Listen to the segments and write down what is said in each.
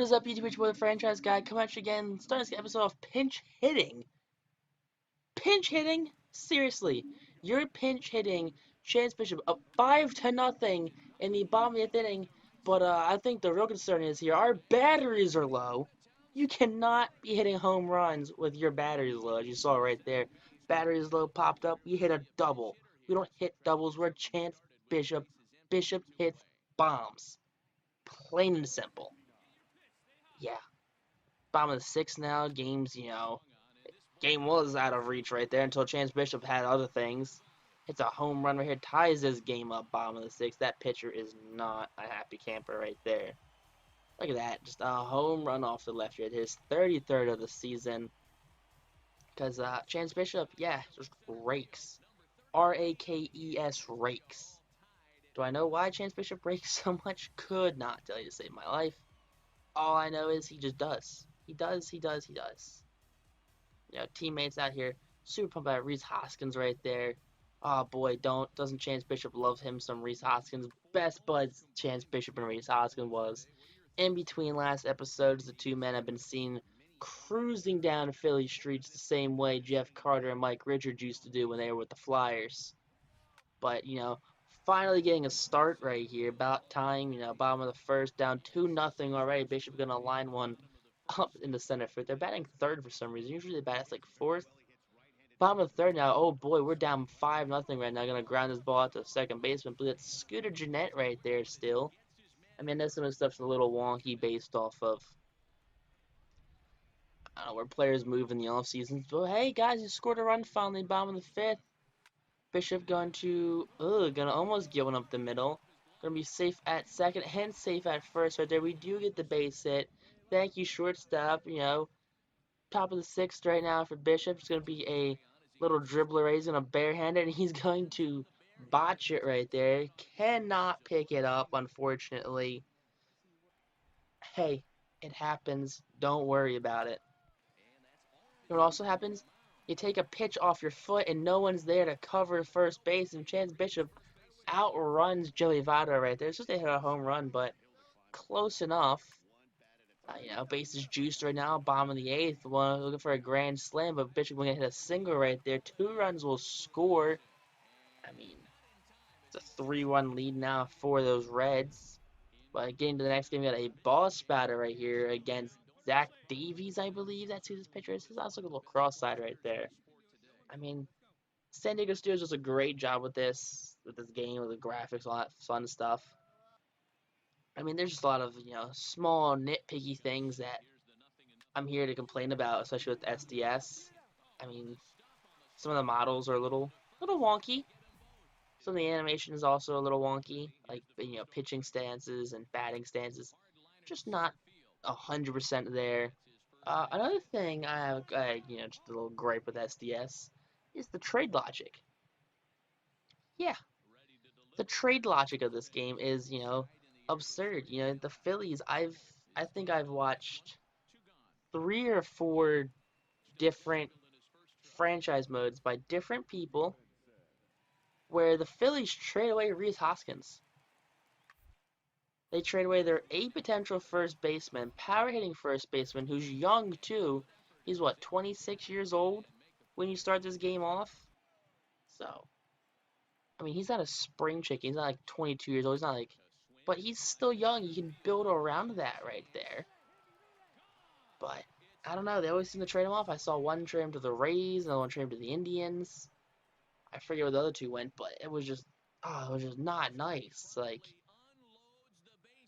What is up, YouTube Boy, the franchise guy? Come at you again, starting this episode of pinch hitting. Pinch hitting? Seriously, you're pinch hitting Chance Bishop up 5-0 in the bottom of the 8th inning. But I think the real concern is here, our batteries are low. You cannot be hitting home runs with your batteries low, as you saw right there. Batteries low popped up. We hit a double. We don't hit doubles. We're Chance Bishop. Bishop hits bombs. Plain and simple. Yeah. Bottom of the 6th now. Game was out of reach right there until Chance Bishop had other things. It's a home run right here. Ties this game up, bottom of the 6th. That pitcher is not a happy camper right there. Look at that. Just a home run off the left here. His 33rd of the season. Because Chance Bishop, yeah, just rakes. R-A-K-E-S, rakes. Do I know why Chance Bishop rakes so much? Could not tell you to save my life. All I know is he just does. He does. Teammates out here super pumped about Reese Hoskins right there. Oh boy, doesn't Chance Bishop love him some Reese Hoskins? Best buds Chance Bishop and Reese Hoskins was. In between last episodes, the two men have been seen cruising down Philly streets the same way Jeff Carter and Mike Richards used to do when they were with the Flyers. But, finally getting a start right here. About time, bottom of the first, down 2-0 already. Bishop gonna line one up in the center field. They're batting third for some reason. Usually they bat like fourth. Bottom of the third now. Oh boy, we're down 5-0 right now. Gonna ground this ball out to second baseman. But it's Scooter Jeanette right there still. I mean, that's some of the stuff's a little wonky based off of, I don't know, where players move in the off seasons. But hey guys, you scored a run finally. Bottom of the 5th. Bishop gonna almost get one up the middle. Gonna be safe at second and safe at first right there. We do get the base hit. Thank you, shortstop. Top of the 6th right now for Bishop. It's gonna be a little dribbler. He's gonna barehand it and he's going to botch it right there. Cannot pick it up, unfortunately. Hey, it happens. Don't worry about it. You know what also happens? You take a pitch off your foot and no one's there to cover first base, and Chance Bishop outruns Joey Votto right there. It's just they hit a home run, but close enough. Bases juiced right now. Bottom of the 8th. One looking for a grand slam, but Bishop going to hit a single right there. 2 runs will score. I mean, it's a 3-1 lead now for those Reds. But getting to the next game, we got a ball spatter right here against Zach Davies, I believe. That's who this pitcher is. He's also a little cross-side right there. I mean, San Diego Studios does a great job with this game, with the graphics, all that fun stuff. I mean, there's just a lot of, small nitpicky things that I'm here to complain about, especially with SDS. I mean, some of the models are a little wonky. Some of the animation is also a little wonky, like, pitching stances and batting stances. Just not 100% there. Another thing I have, just a little gripe with SDS is the trade logic. Yeah, the trade logic of this game is, absurd. The Phillies, I think I've watched 3 or 4 different franchise modes by different people where the Phillies trade away Reese Hoskins. They trade away their 8 potential first baseman, power hitting first baseman, who's young too. He's 26 years old when you start this game off? So, I mean, he's not a spring chicken. He's not like 22 years old. He's not like, but he's still young. You can build around that right there. But I don't know. They always seem to trade him off. I saw one trade him to the Rays, another one trade him to the Indians. I forget where the other 2 went, but it was just not nice. Like,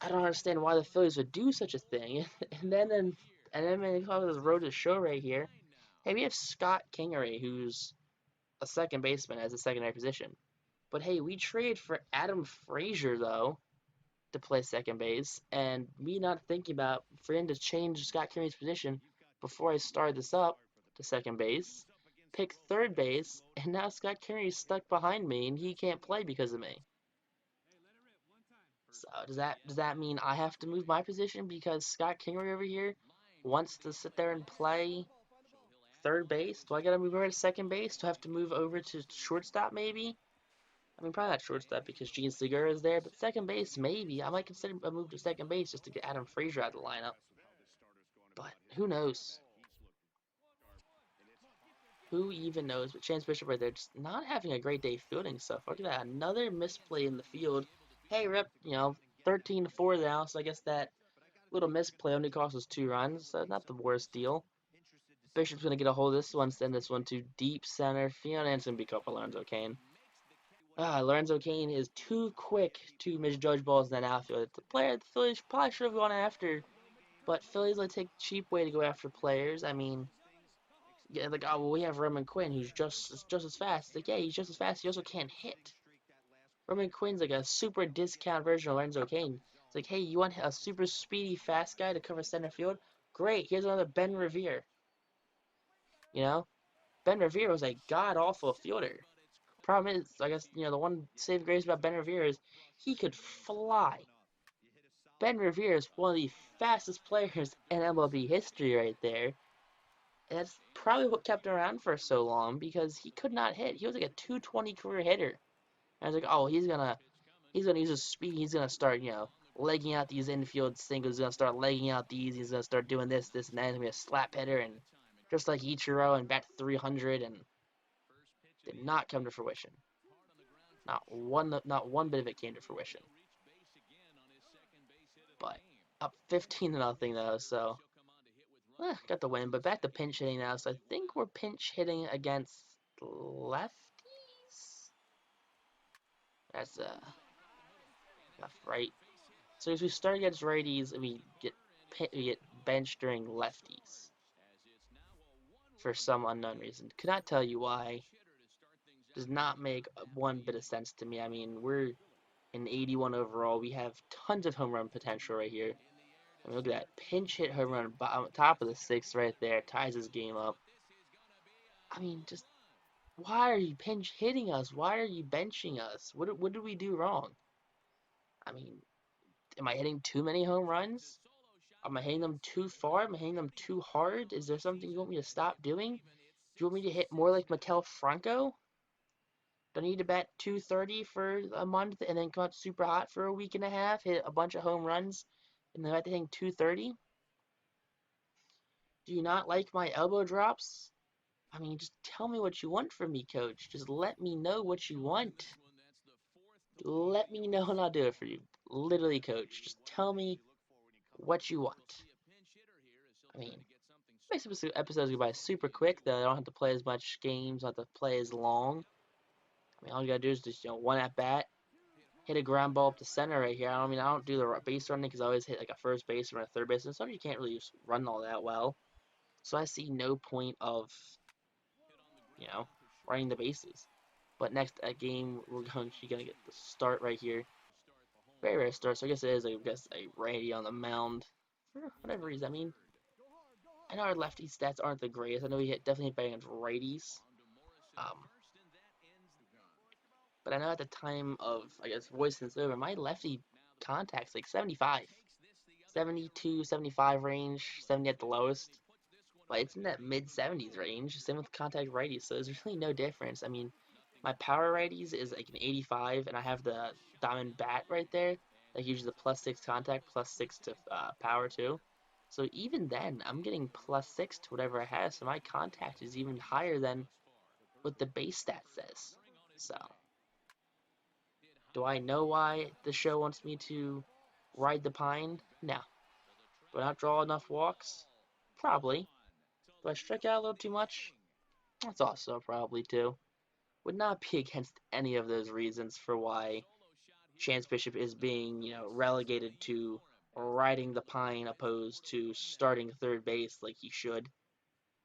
I don't understand why the Phillies would do such a thing. and then when they come this road to show right here, hey, we have Scott Kingery, who's a second baseman as a secondary position. But hey, we traded for Adam Frazier though to play second base, and me not thinking about for him to change Scott Kingery's position before I started this up to second base, pick third base, and now Scott Kingery is stuck behind me and he can't play because of me. So does that mean I have to move my position because Scott Kingery over here wants to sit there and play third base? Do I gotta move over to second base? Do I have to move over to shortstop maybe? I mean, probably not shortstop because Gene Segura is there, but second base maybe. I might consider a move to second base just to get Adam Frazier out of the lineup. Who knows? Who even knows? But Chance Bishop right there, just not having a great day fielding stuff. Look at that, another misplay in the field. Hey, Rip, 13-4 now, so I guess that little misplay only cost us 2 runs. So not the worst deal. Bishop's gonna get a hold of this one, send this one to deep center field, and it's gonna be caught by Lorenzo Cain. Lorenzo Cain is too quick to misjudge balls in that outfield. It's a player the Phillies probably should have gone after, but Phillies like take the cheap way to go after players. I mean, yeah, like, oh well, we have Roman Quinn who's just as fast. It's like, yeah, he's just as fast. He also can't hit. Roman Quinn's like a super discount version of Lorenzo Cain. It's like, hey, you want a super speedy, fast guy to cover center field? Great. Here's another Ben Revere. You know, Ben Revere was a god awful fielder. Problem is, I guess, the one saving grace about Ben Revere is he could fly. Ben Revere is one of the fastest players in MLB history right there. And that's probably what kept him around for so long because he could not hit. He was like a 220 career hitter. And I was like, oh, he's gonna use his speed. He's gonna start, legging out these infield singles. He's gonna start legging out these. He's gonna start doing this, this, and that. He's gonna be a slap hitter and just like Ichiro and bat 300 and did not come to fruition. Not one bit of it came to fruition. But up 15-0 though, so got the win. But back to pinch hitting now. So I think we're pinch hitting against lefties. That's left, right. So as we start against righties, we get benched during lefties for some unknown reason. Could not tell you why. Does not make one bit of sense to me. I mean, we're in 81 overall. We have tons of home run potential right here. I mean, look at that pinch hit home run bottom, top of the sixth right there. Ties his game up. I mean, just why are you pinch hitting us? Why are you benching us? What did we do wrong? I mean, am I hitting too many home runs? Am I hitting them too far? Am I hitting them too hard? Is there something you want me to stop doing? Do you want me to hit more like Maikel Franco? Do I need to bat 230 for a month and then come out super hot for a week and a half, hit a bunch of home runs, and then I have to hit 230? Do you not like my elbow drops? I mean, just tell me what you want from me, coach. Just let me know what you want. Let me know and I'll do it for you. Literally, coach. Just tell me what you want. I mean, makes episodes go by super quick, though. I don't have to play as much games, I don't have to play as long. I mean, all you gotta do is just, one at bat, hit a ground ball up the center right here. I don't do the base running because I always hit like a first base or a third base, and so you can't really run all that well. So I see no point of, you know, running the bases. But next game, we're gonna get the start right here. Very rare start, so I guess it is, a righty on the mound. For whatever reason, I mean, I know our lefty stats aren't the greatest. I know we definitely better against righties. Um, but I know at the time of, I guess, voice since over, my lefty contact's like 75. 72, 75 range, 70 at the lowest. But it's in that mid 70s range. Same with contact righties, so there's really no difference. I mean, my power righties is like an 85, and I have the diamond bat right there. That gives you the +6 contact, +6 to power too. So even then, I'm getting +6 to whatever I have, so my contact is even higher than what the base stat says. So, do I know why the show wants me to ride the pine? No. Do I not draw enough walks? Probably. Do I strike out a little too much? That's also probably too. Would not be against any of those reasons for why Chance Bishop is being, relegated to riding the pine opposed to starting third base like he should.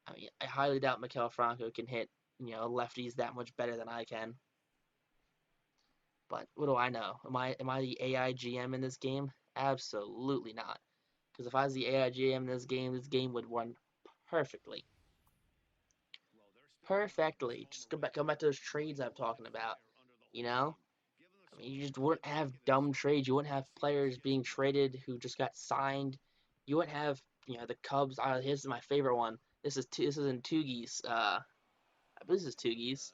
I mean, I highly doubt Maikel Franco can hit, lefties that much better than I can. But what do I know? Am I the AI GM in this game? Absolutely not. Because if I was the AI GM in this game would run perfectly. Perfectly. Just go back to those trades I'm talking about. You know? I mean, you just wouldn't have dumb trades. You wouldn't have players being traded who just got signed. You wouldn't have, the Cubs. Here's my favorite one. This is in Toogies. I believe this is Toogies.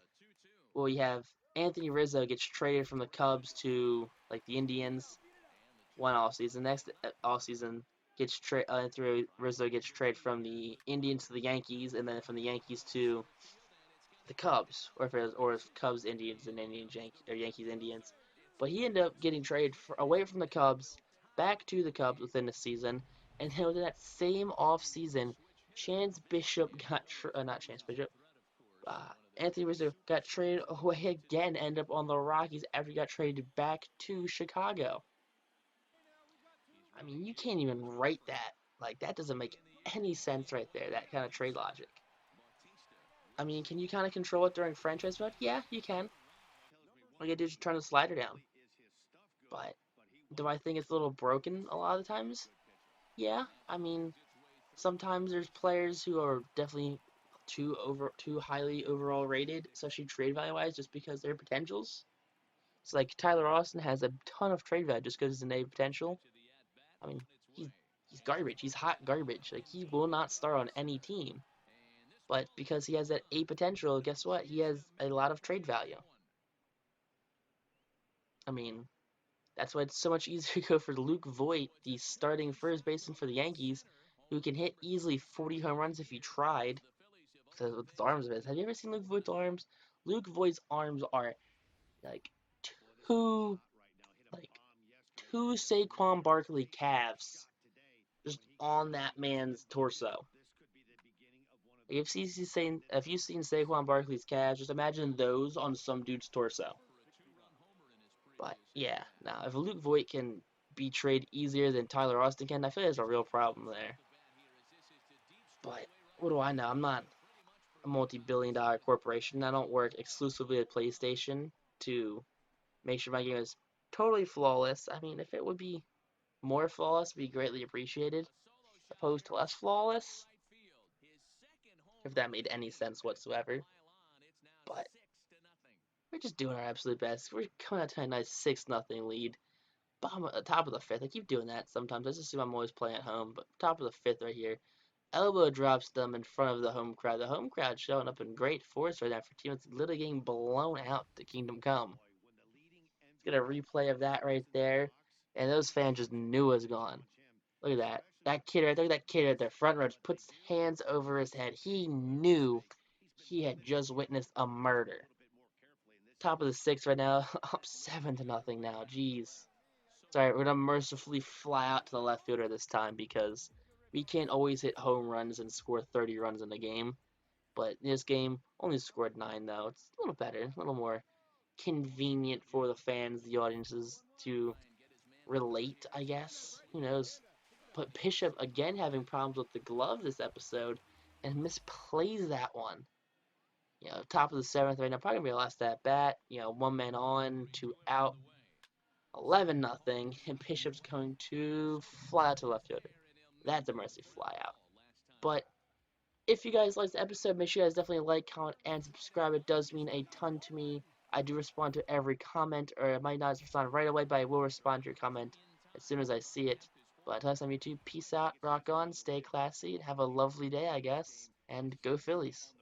Well, you have Anthony Rizzo gets traded from the Cubs to like the Indians one off season. Next off season Anthony Rizzo gets traded from the Indians to the Yankees, and then from the Yankees to the Cubs, or if Cubs Indians and Yankees Indians. But he ended up getting traded away from the Cubs back to the Cubs within the season, and then within that same off season, Chance Bishop got not Chance Bishop, Anthony Rizzo got traded away again, ended up on the Rockies after he got traded back to Chicago. I mean, you can't even write that. Like, that doesn't make any sense right there, that kind of trade logic. I mean, can you kind of control it during franchise mode? Yeah, you can. All you gotta do is turn the slider down. But do I think it's a little broken a lot of the times? Yeah, I mean, sometimes there's players who are definitely too highly overall rated, especially trade value wise, just because their potentials. It's like Tyler Austin has a ton of trade value just because he's an A potential. I mean, he's he's garbage. He's hot garbage. Like, he will not start on any team. But because he has that A potential, guess what? He has a lot of trade value. I mean, that's why it's so much easier to go for Luke Voit, the starting first baseman for the Yankees, who can hit easily 40 home runs if he tried. With his arms of his. Have you ever seen Luke Voigt's arms? Luke Voigt's arms are like two, like two Saquon Barkley calves just on that man's torso. If you've seen Saquon Barkley's calves, just imagine those on some dude's torso. But yeah, now if Luke Voigt can be traded easier than Tyler Austin can, I feel there's a real problem there. But what do I know? I'm not a multi-billion-dollar corporation. I don't work exclusively at PlayStation to make sure my game is totally flawless. I mean, if it would be more flawless, it'd be greatly appreciated, opposed to less flawless, if that made any sense whatsoever. But we're just doing our absolute best. We're coming out to a nice 6-0 lead. Bottom, top of the fifth. I keep doing that sometimes. I just assume I'm always playing at home, but top of the fifth right here. Elbow drops them in front of the home crowd. The home crowd showing up in great force right now for teams literally getting blown out to Kingdom Come. Let's get a replay of that right there. And those fans just knew it was gone. Look at that. That kid right there, that kid right there, front row, just puts hands over his head. He knew he had just witnessed a murder. Top of the sixth right now, up 7-0 now. Jeez. Sorry, we're gonna mercifully fly out to the left fielder this time because we can't always hit home runs and score 30 runs in a game. But this game only scored 9 though. It's a little better, a little more convenient for the fans, the audiences to relate, I guess. Who knows? But Bishop again having problems with the glove this episode and misplays that one. Top of the seventh right now, probably gonna be the last at bat. One man on, two out, 11-0, and Bishop's going to fly out to left fielder. That's a mercy fly out. But if you guys liked the episode, make sure you guys definitely like, comment, and subscribe. It does mean a ton to me. I do respond to every comment, or I might not respond right away, but I will respond to your comment as soon as I see it. But until next time, YouTube, peace out, rock on, stay classy, and have a lovely day, I guess. And go Phillies.